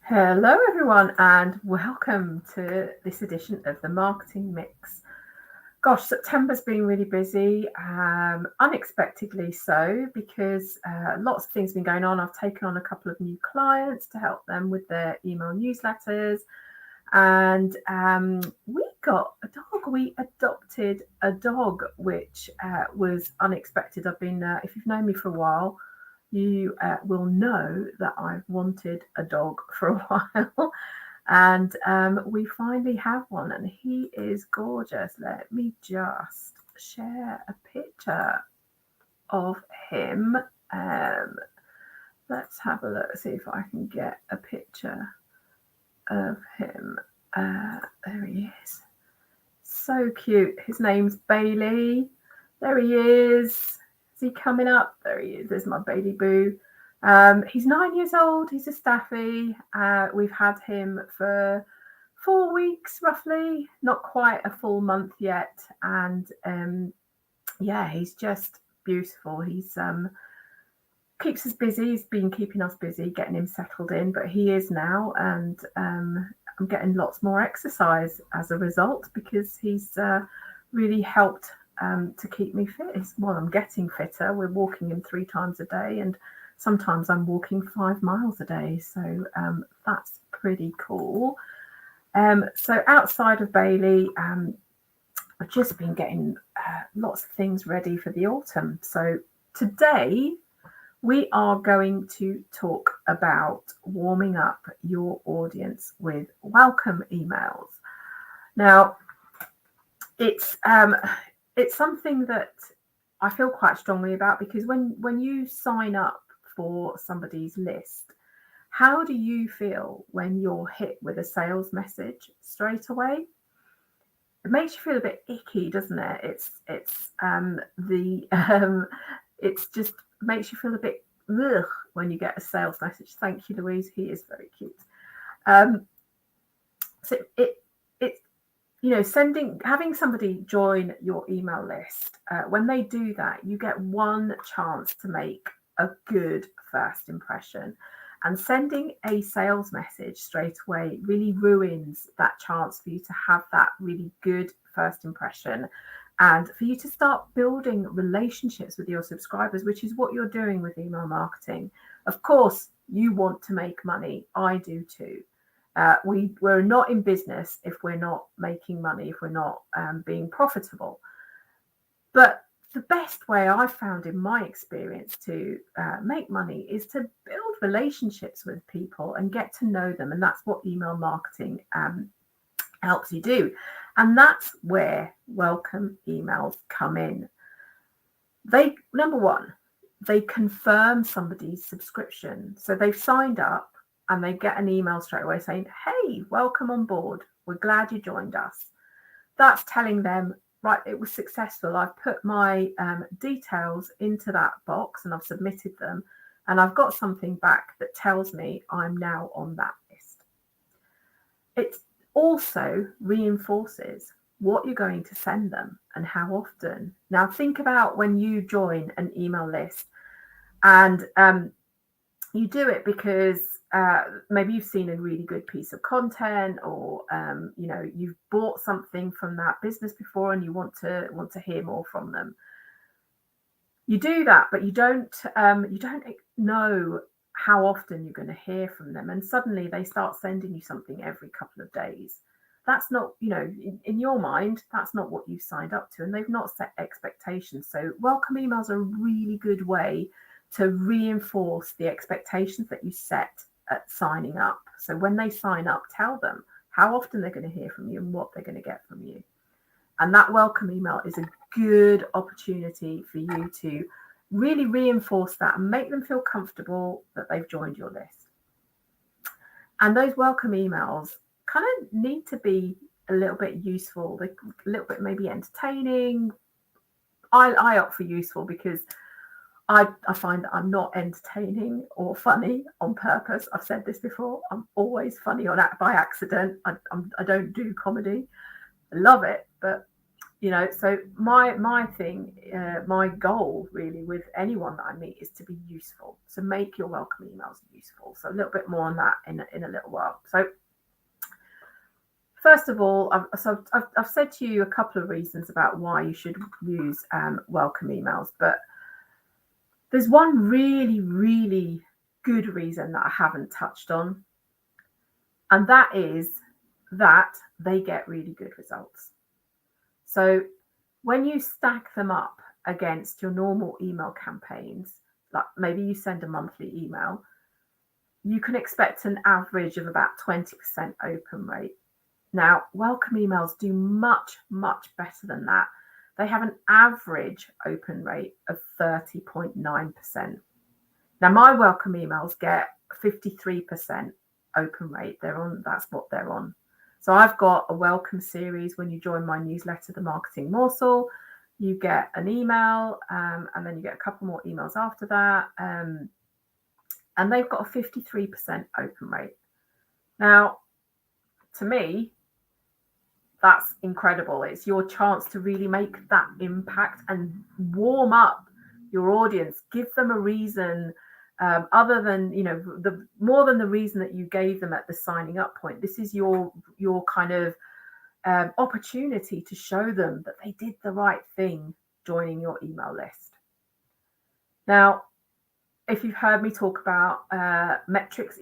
Hello, everyone, and welcome to this edition of the Marketing Mix. Gosh, September's been really busy, unexpectedly so, because lots of things have been going on. I've taken on a couple of new clients to help them with their email newsletters, and we got a dog. We adopted a dog, which was unexpected. If you've known me for a while, you will know that I've wanted a dog for a while. And we finally have one, and he is gorgeous. Let me just share a picture of him. Um, let's have a look, see if I can get a picture of him. There he is. So cute. His name's Bailey. There he is. Is he coming up? There he is. There's my Bailey Boo. He's 9 years old. He's a Staffy. We've had him for 4 weeks, roughly, not quite a full month yet. And yeah, he's just beautiful. He's keeps us busy. He's been keeping us busy, getting him settled in, but he is now. And I'm getting lots more exercise as a result because he's really helped to keep me fit. Well, I'm getting fitter. We're walking him 3 times a day, and sometimes I'm walking 5 miles a day. So that's pretty cool. So outside of Bailey, I've just been getting lots of things ready for the autumn. So today we are going to talk about warming up your audience with welcome emails. Now, it's something that I feel quite strongly about, because when you sign up for somebody's list, how do you feel when you're hit with a sales message straight away? It makes you feel a bit icky, doesn't it? It's just makes you feel a bit ugh when you get a sales message. Thank you, Louise. He is very cute. So having somebody join your email list, when they do that, you get one chance to make a good first impression. And sending a sales message straight away really ruins that chance for you to have that really good first impression, and for you to start building relationships with your subscribers, which is what you're doing with email marketing. Of course, you want to make money. I do too. We're not in business if we're not making money, if we're not being profitable. But the best way I've found in my experience to make money is to build relationships with people and get to know them. And that's what email marketing helps you do. And that's where welcome emails come in. Number one, they confirm somebody's subscription. So they've signed up and they get an email straight away saying, hey, welcome on board. We're glad you joined us. That's telling them, right, it was successful. I've put my details into that box and I've submitted them, and I've got something back that tells me I'm now on that list. It also reinforces what you're going to send them and how often. Now, think about when you join an email list, and you do it because maybe you've seen a really good piece of content, or you've bought something from that business before and you want to hear more from them. You do that, but you don't know how often you're going to hear from them, and suddenly they start sending you something every couple of days. That's not, in your mind, that's not what you've signed up to, and they've not set expectations. So welcome emails are a really good way to reinforce the expectations that you set at signing up. So when they sign up, tell them how often they're going to hear from you and what they're going to get from you. And that welcome email is a good opportunity for you to really reinforce that and make them feel comfortable that they've joined your list. And those welcome emails kind of need to be a little bit useful, a little bit maybe entertaining. I opt for useful because I find that I'm not entertaining or funny on purpose. I've said this before. I'm always funny by accident. I don't do comedy. I love it, but So my thing, my goal really with anyone that I meet is to be useful. So make your welcome emails useful. So a little bit more on that in a little while. So first of all, I've said to you a couple of reasons about why you should use welcome emails, but there's one really, really good reason that I haven't touched on, and that is that they get really good results. So when you stack them up against your normal email campaigns, like maybe you send a monthly email, you can expect an average of about 20% open rate. Now, welcome emails do much, much better than that. They have an average open rate of 30.9%. Now, my welcome emails get 53% open rate. That's what they're on. So I've got a welcome series. When you join my newsletter, The Marketing Morsel, you get an email, and then you get a couple more emails after that. And they've got a 53% open rate. Now, to me, that's incredible. It's your chance to really make that impact and warm up your audience. Give them a reason other than, the more than the reason that you gave them at the signing up point. This is your kind of opportunity to show them that they did the right thing joining your email list. Now, if you've heard me talk about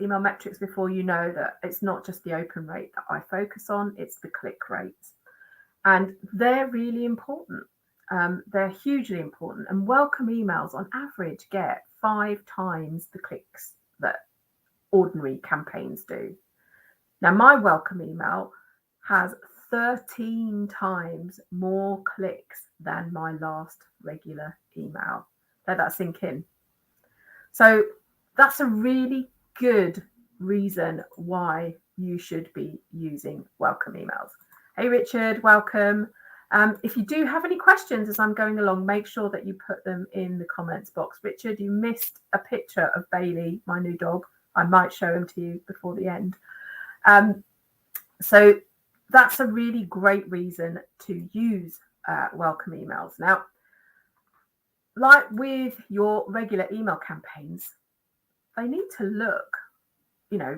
email metrics before, you know that it's not just the open rate that I focus on, it's the click rates. And they're really important. They're hugely important. And welcome emails on average get 5 times the clicks that ordinary campaigns do. Now, my welcome email has 13 times more clicks than my last regular email. Let that sink in. So that's a really good reason why you should be using welcome emails. Hey, Richard, welcome. If you do have any questions as I'm going along, make sure that you put them in the comments box. Richard, you missed a picture of Bailey, my new dog. I might show him to you before the end. So that's a really great reason to use welcome emails. Now, like with your regular email campaigns, they need to look,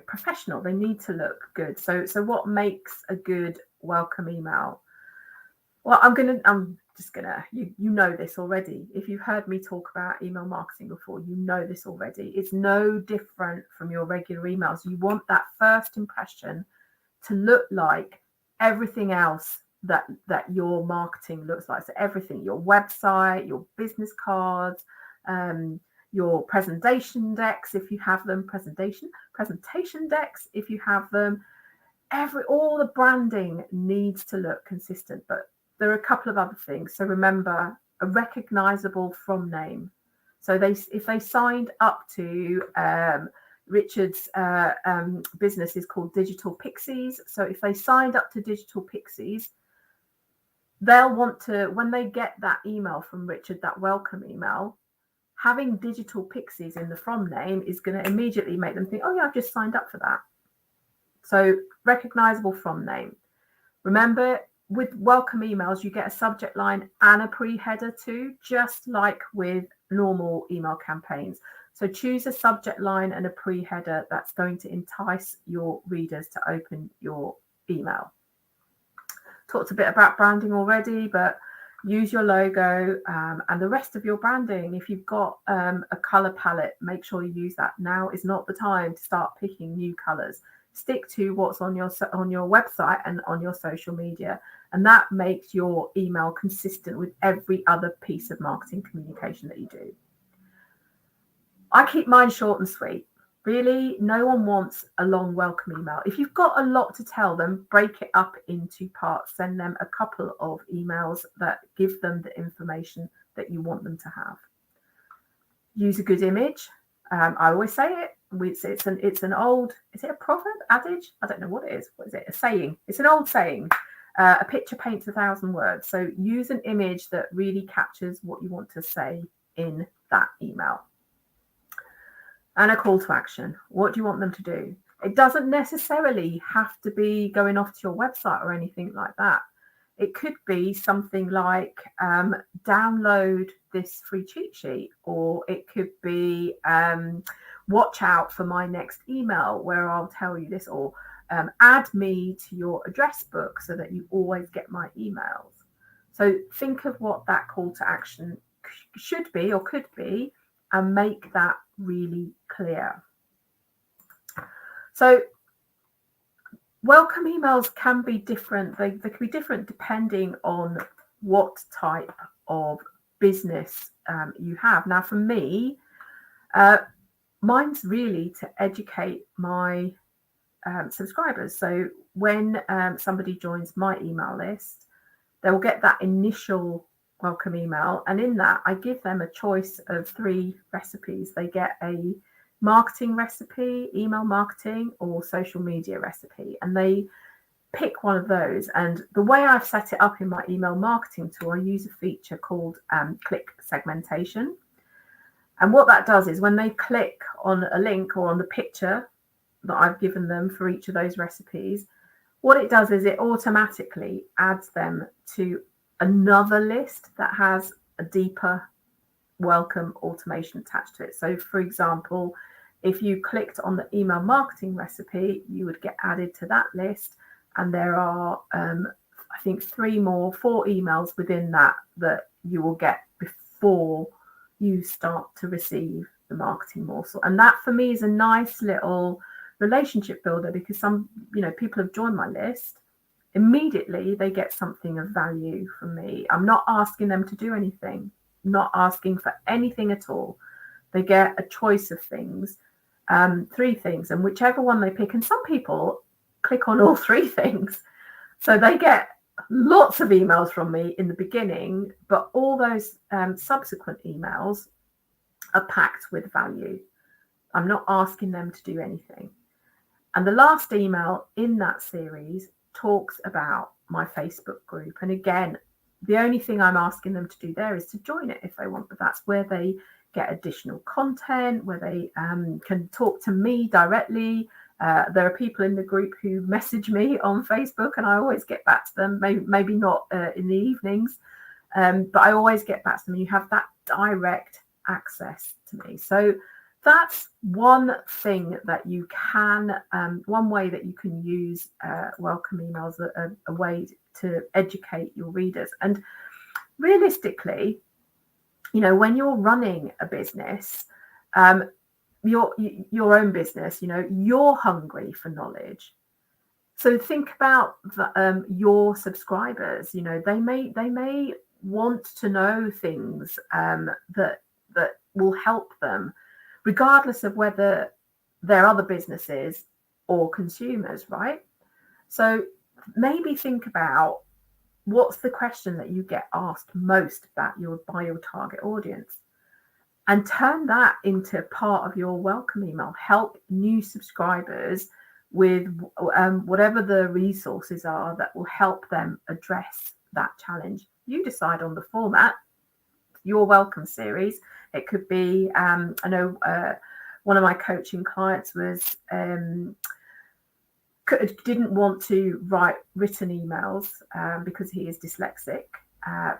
professional. They need to look good. So what makes a good welcome email? Well, I'm just gonna, you know this already. If you've heard me talk about email marketing before, you know this already. It's no different from your regular emails. You want that first impression to look like everything else that your marketing looks like. So everything, your website, your business cards, your presentation decks if you have them, presentation decks if you have them. All the branding needs to look consistent, but there are a couple of other things. So remember, a recognizable from name. So if they signed up to Richard's business is called Digital Pixies. So if they signed up to Digital Pixies, they'll want to, when they get that email from Richard, that welcome email, having Digital Pixies in the from name is going to immediately make them think, oh yeah, I've just signed up for that. So recognizable from name. Remember, with welcome emails, you get a subject line and a pre-header too, just like with normal email campaigns. So choose a subject line and a pre-header that's going to entice your readers to open your email. Talked a bit about branding already, but use your logo and the rest of your branding. If you've got a color palette, make sure you use that. Now is not the time to start picking new colors. Stick to what's on your website and on your social media, and that makes your email consistent with every other piece of marketing communication that you do. I keep mine short and sweet. Really, no one wants a long welcome email. If you've got a lot to tell them, break it up into parts. Send them a couple of emails that give them the information that you want them to have. Use a good image. I always say it. It's an old, is it a proverb, adage? I don't know what it is. What is it? A saying. It's an old saying. A picture paints 1,000 words. So use an image that really captures what you want to say in that email. And a call to action. What do you want them to do? It doesn't necessarily have to be going off to your website or anything like that. It could be something like download this free cheat sheet, or it could be watch out for my next email where I'll tell you this, or add me to your address book so that you always get my emails. So think of what that call to action should be or could be, and make that really clear. So welcome emails can be different. They can be different depending on what type of business you have. Now, for me, mine's really to educate my subscribers. So when somebody joins my email list, they will get that initial welcome email. And in that, I give them a choice of 3 recipes. They get a marketing recipe, email marketing, or social media recipe. And they pick one of those. And the way I've set it up in my email marketing tool, I use a feature called click segmentation. And what that does is when they click on a link or on the picture that I've given them for each of those recipes, what it does is it automatically adds them to another list that has a deeper welcome automation attached to it. So, for example, if you clicked on the email marketing recipe, you would get added to that list. And there are, I think, 4 emails within that you will get before you start to receive the marketing morsel. And that for me is a nice little relationship builder, because some, people have joined my list. Immediately they get something of value from me. I'm not asking them to do anything, not asking for anything at all. They get a choice of things, 3 things, and whichever one they pick. And some people click on all 3 things. So they get lots of emails from me in the beginning, but all those subsequent emails are packed with value. I'm not asking them to do anything. And the last email in that series talks about my Facebook group. And again, the only thing I'm asking them to do there is to join it if they want, but that's where they get additional content, where they can talk to me directly. There are people in the group who message me on Facebook, and I always get back to them, maybe not in the evenings, but I always get back to them. You have that direct access to me. So that's one thing that you can, one way that you can use welcome emails, a way to educate your readers. And realistically, when you're running a business, your own business, you're hungry for knowledge. So think about your subscribers. They may want to know things that will help them, regardless of whether they're other businesses or consumers, right? So maybe think about what's the question that you get asked most by your target audience, and turn that into part of your welcome email. Help new subscribers with whatever the resources are that will help them address that challenge. You decide on the format. Your welcome series. It could be, I know one of my coaching clients didn't want to write written emails because he is dyslexic,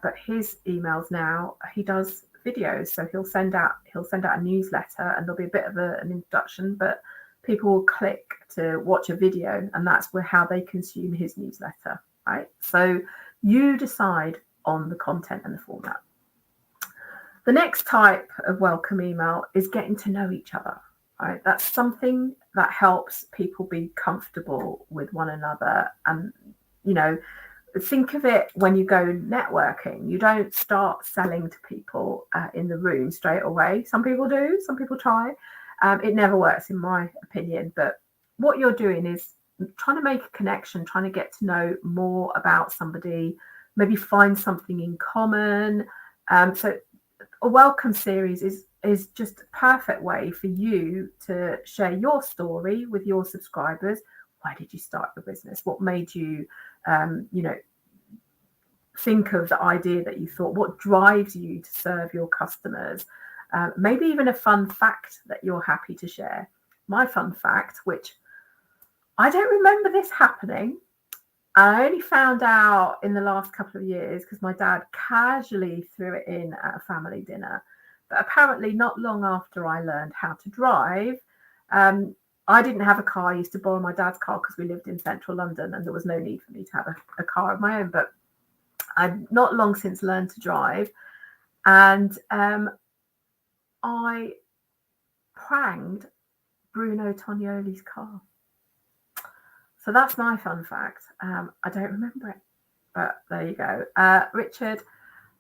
but his emails now, he does videos. So he'll send out a newsletter, and there'll be a bit of an introduction, but people will click to watch a video, and that's how they consume his newsletter, right? So you decide on the content and the format. The next type of welcome email is getting to know each other, right? That's something that helps people be comfortable with one another. And, think of it when you go networking. You don't start selling to people in the room straight away. Some people do, some people try. It never works, in my opinion. But what you're doing is trying to make a connection, trying to get to know more about somebody, maybe find something in common. So a welcome series is just a perfect way for you to share your story with your subscribers. Why did you start your business? What made you, think of the idea that you thought? What drives you to serve your customers? Maybe even a fun fact that you're happy to share. My fun fact, which I don't remember this happening, I only found out in the last couple of years because my dad casually threw it in at a family dinner. But apparently, not long after I learned how to drive, I didn't have a car. I used to borrow my dad's car because we lived in central London and there was no need for me to have a car of my own. But I've not long since learned to drive, and I pranged Bruno Tognoli's car. So that's my fun fact. I don't remember it, but there you go. Richard,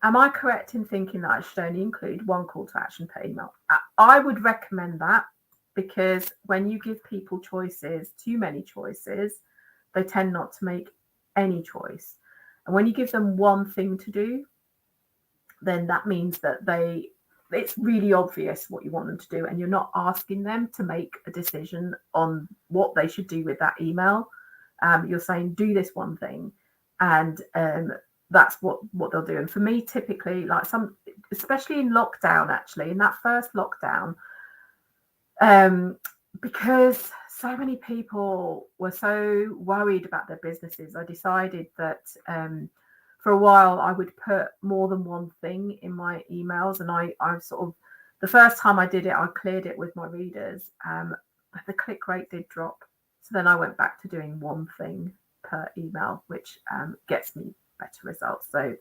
am I correct in thinking that I should only include one call to action per email? I would recommend that, because when you give people choices, too many choices, they tend not to make any choice. And when you give them one thing to do, then that means that it's really obvious what you want them to do, and you're not asking them to make a decision on what they should do with that email. You're saying, do this one thing, and that's what they'll do. And for me, typically, like especially in lockdown, actually, in that first lockdown, because so many people were so worried about their businesses, I decided that for a while I would put more than one thing in my emails. And I sort of, the first time I did it, I cleared it with my readers, but the click rate did drop. So then I went back to doing one thing per email, which gets me better results. So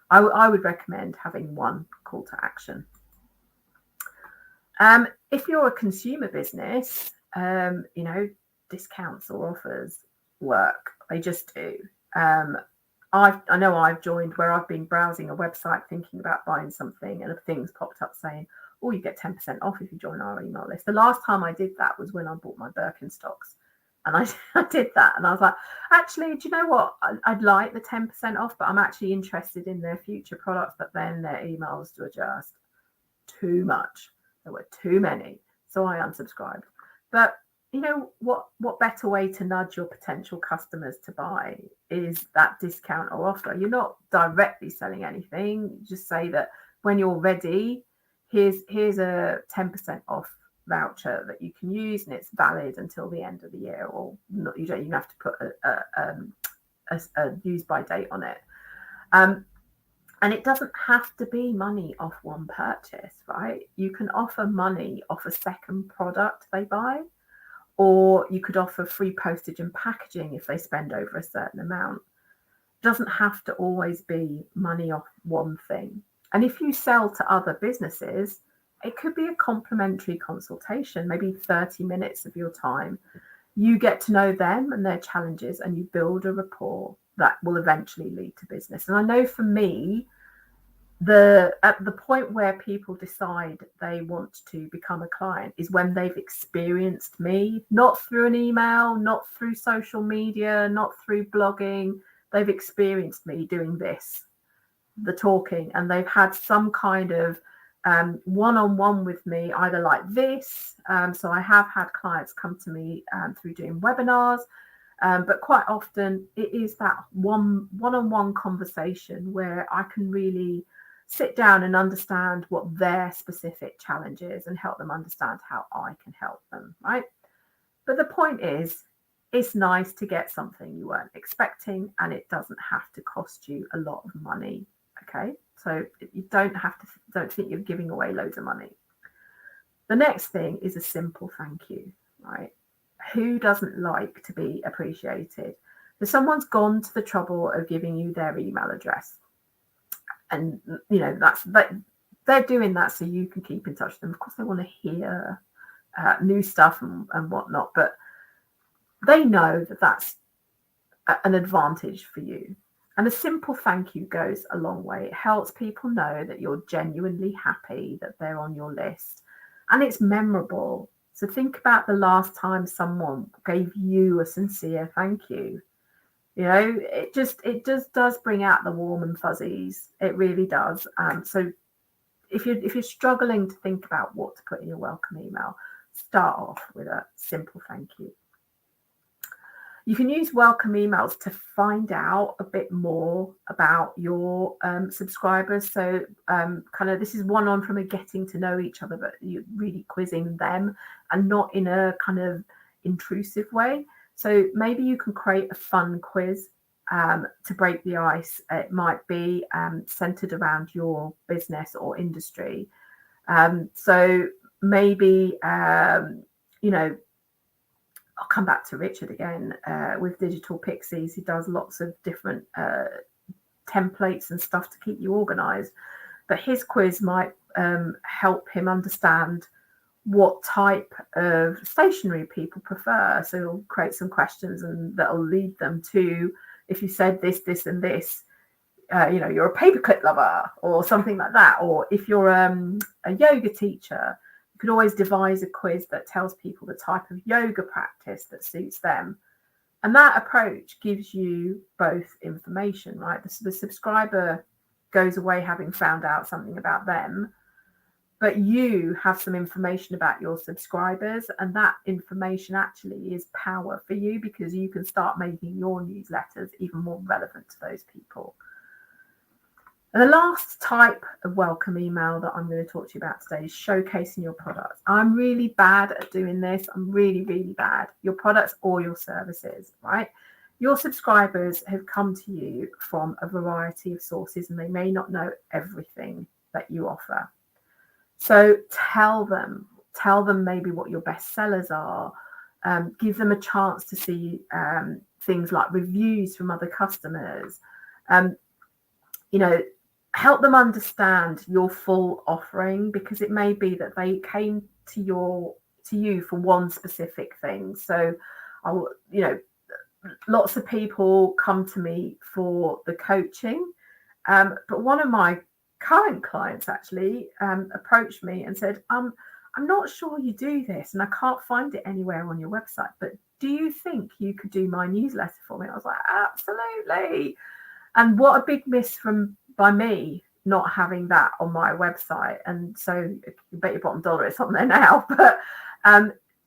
I would recommend having one call to action. If you're a consumer business, discounts or offers work. They just do. I know I've joined where I've been browsing a website thinking about buying something, and a thing's popped up saying, oh, you get 10% off if you join our email list. The last time I did that was when I bought my Birkenstocks. And I did that, and I was like, actually, do you know what? I'd like the 10% off, but I'm actually interested in their future products. But then their emails were just too much. There were too many. So I unsubscribed. But you know what better way to nudge your potential customers to buy is that discount or offer. You're not directly selling anything. You just say that when you're ready, here's a 10% off voucher that you can use, and it's valid until the end of the year, or not, you don't even have to put a use by date on it. And it doesn't have to be money off one purchase, right? You can offer money off a second product they buy, or you could offer free postage and packaging if they spend over a certain amount. It doesn't have to always be money off one thing. And if you sell to other businesses, it could be a complimentary consultation, maybe 30 minutes of your time. You get to know them and their challenges, and you build a rapport that will eventually lead to business. And I know for me, at the point where people decide they want to become a client is when they've experienced me, not through an email, not through social media, not through blogging. They've experienced me doing this, the talking, and they've had some kind of one-on-one with me, either like this. So I have had clients come to me through doing webinars, but quite often it is that one-on-one conversation where I can really sit down and understand what their specific challenge is and help them understand how I can help them, right? But the point is, it's nice to get something you weren't expecting, and it doesn't have to cost you a lot of money, okay? So you don't think you're giving away loads of money. The next thing is a simple thank you, right? Who doesn't like to be appreciated? So someone's gone to the trouble of giving you their email address, and they're doing that so you can keep in touch with them. Of course, they want to hear new stuff and whatnot, but they know that that's an advantage for you. And a simple thank you goes a long way. It helps people know that you're genuinely happy that they're on your list, and it's memorable. So think about the last time someone gave you a sincere thank you. You know, it just does bring out the warm and fuzzies. It really does. So if you're struggling to think about what to put in your welcome email, start off with a simple thank you. You can use welcome emails to find out a bit more about your subscribers. So kind of this is one-on from a getting to know each other, but you're really quizzing them and not in a kind of intrusive way. So maybe you can create a fun quiz to break the ice. It might be centered around your business or industry. So maybe, you know, I'll come back to Richard again with Digital Pixies. He does lots of different templates and stuff to keep you organized. But his quiz might help him understand what type of stationery people prefer. So he'll create some questions and that'll lead them to, if you said this, this, and this, you know, you're a paperclip lover or something like that. Or if you're a yoga teacher, you can always devise a quiz that tells people the type of yoga practice that suits them. And that approach gives you both information, right? The subscriber goes away having found out something about them, but you have some information about your subscribers, and that information actually is power for you because you can start making your newsletters even more relevant to those people. And the last type of welcome email that I'm going to talk to you about today is showcasing your products. I'm really bad at doing this. I'm really, really bad. Your products or your services, right? Your subscribers have come to you from a variety of sources and they may not know everything that you offer. So tell them maybe what your best sellers are. Give them a chance to see things like reviews from other customers. You know, help them understand your full offering, because it may be that they came to you for one specific thing. So, you know, lots of people come to me for the coaching, but one of my current clients actually approached me and said, I'm not sure you do this and I can't find it anywhere on your website, but do you think you could do my newsletter for me? I was like, absolutely. And what a big miss by me not having that on my website. And so you bet your bottom dollar it's on there now. But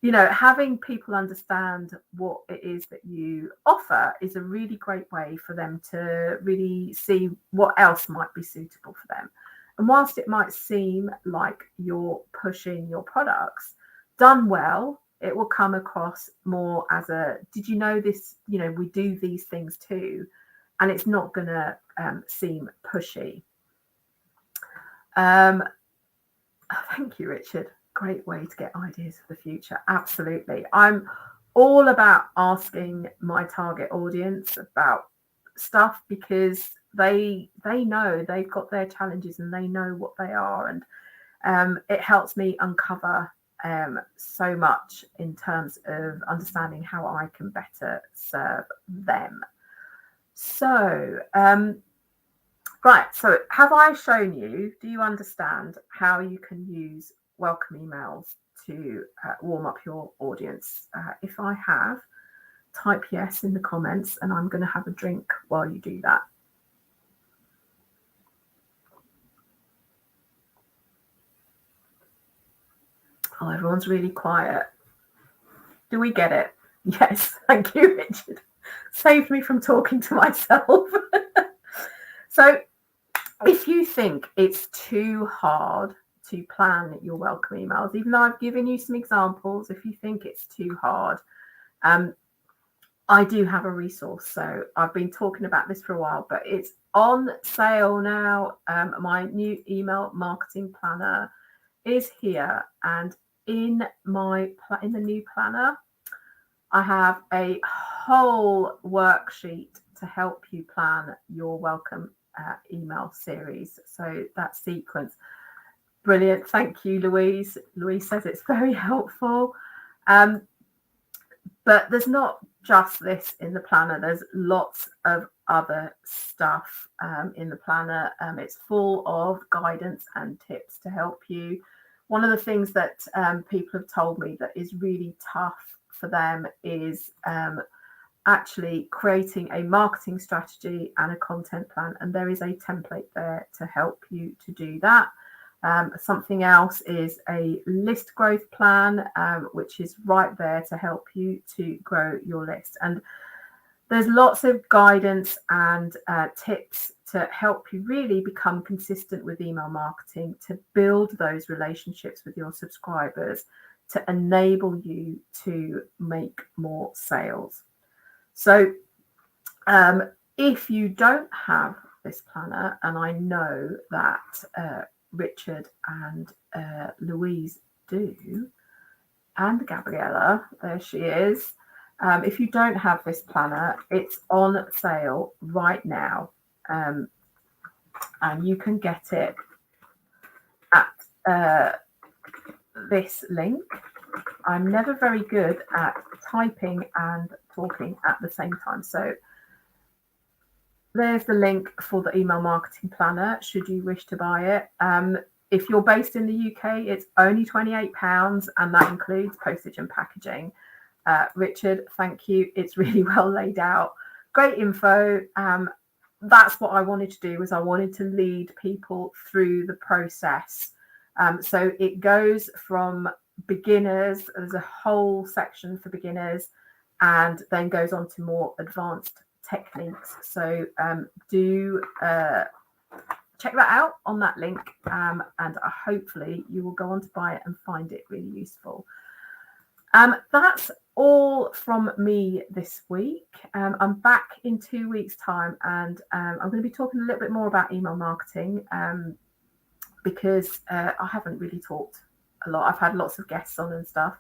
you know, having people understand what it is that you offer is a really great way for them to really see what else might be suitable for them. And whilst it might seem like you're pushing your products, done well, it will come across more as a, did you know this? You know, we do these things too. And it's not going to seem pushy. Thank you, Richard. Great way to get ideas for the future. Absolutely. I'm all about asking my target audience about stuff because they know they've got their challenges and they know what they are. And it helps me uncover so much in terms of understanding how I can better serve them. So, right. So have I shown you, do you understand how you can use welcome emails to warm up your audience? If I have, type yes in the comments and I'm going to have a drink while you do that. Oh, everyone's really quiet. Do we get it? Yes. Thank you, Richard. Saved me from talking to myself. So if you think it's too hard to plan your welcome emails, even though I've given you some examples, if you think it's too hard, I do have a resource. So I've been talking about this for a while, but it's on sale now. My new email marketing planner is here, and in the new planner, I have a whole worksheet to help you plan your welcome email series. So that sequence, brilliant. Thank you, Louise. Louise says it's very helpful. But there's not just this in the planner. There's lots of other stuff in the planner. It's full of guidance and tips to help you. One of the things that people have told me that is really tough for them is actually creating a marketing strategy and a content plan. And there is a template there to help you to do that. Something else is a list growth plan, which is right there to help you to grow your list. And there's lots of guidance and tips to help you really become consistent with email marketing, to build those relationships with your subscribers, to enable you to make more sales. So If you don't have this planner, and I know that Richard and Louise do, and Gabriella, there she is. If you don't have this planner, it's on sale right now. And you can get it at this link. I'm never very good at typing and talking at the same time. So there's the link for the email marketing planner, should you wish to buy it. If you're based in the UK, it's only £28, and that includes postage and packaging. Richard, thank you. It's really well laid out. Great info. That's what I wanted to do, was I wanted to lead people through the process. So it goes from beginners, there's a whole section for beginners, and then goes on to more advanced techniques. So do check that out on that link, and hopefully you will go on to buy it and find it really useful. That's all from me this week. I'm back in 2 weeks' time, and I'm going to be talking a little bit more about email marketing, because I haven't really talked a lot. I've had lots of guests on and stuff,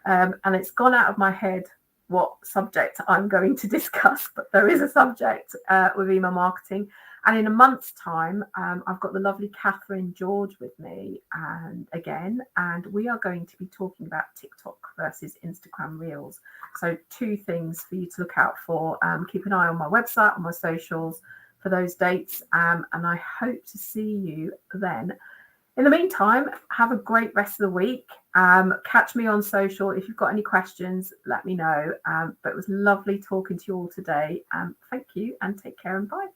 and it's gone out of my head what subject I'm going to discuss, but there is a subject with email marketing. And in a month's time, I've got the lovely Catherine George with me and we are going to be talking about TikTok versus Instagram Reels. So 2 things for you to look out for. Keep an eye on my website, on my socials for those dates, and I hope to see you then. In the meantime, have a great rest of the week. Catch me on social. If you've got any questions, let me know. But it was lovely talking to you all today. Thank you, and take care, and bye.